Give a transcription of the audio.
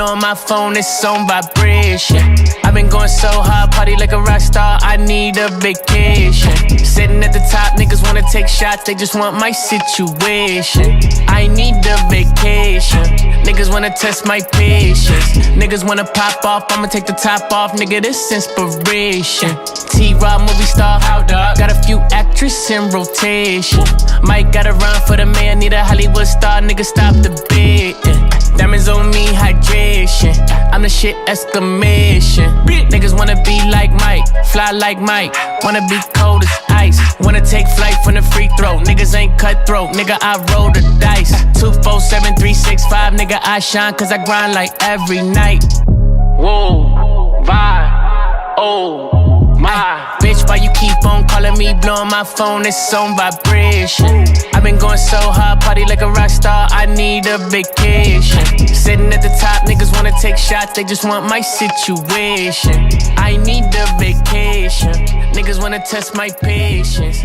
blowing my phone, it's on vibration. I've been going so hard, party like a rock star, I need a vacation. Sitting at the top, niggas wanna take shots, they just want my situation. I need a vacation. Niggas wanna test my patience. Niggas wanna pop off, I'ma take the top off, nigga, this inspiration. T-Rob movie star, got a few actresses in rotation. Might gotta run for the man, need a Hollywood star, nigga, stop the beat. Diamonds on me, hydration. I'm the shit, exclamation. Niggas wanna be like Mike, fly like Mike. Wanna be cold as ice. Wanna take flight from the free throw. Niggas ain't cutthroat, nigga, I roll the dice. 247 365, nigga, I shine cause I grind like every night. Whoa, vibe, oh my. Bitch, why you keep on calling me, blowing my phone, it's on vibration. I've been going so hard, party like a rock star, I need a vacation. Sitting at the top, niggas wanna take shots, they just want my situation. I need a vacation. Niggas wanna test my patience.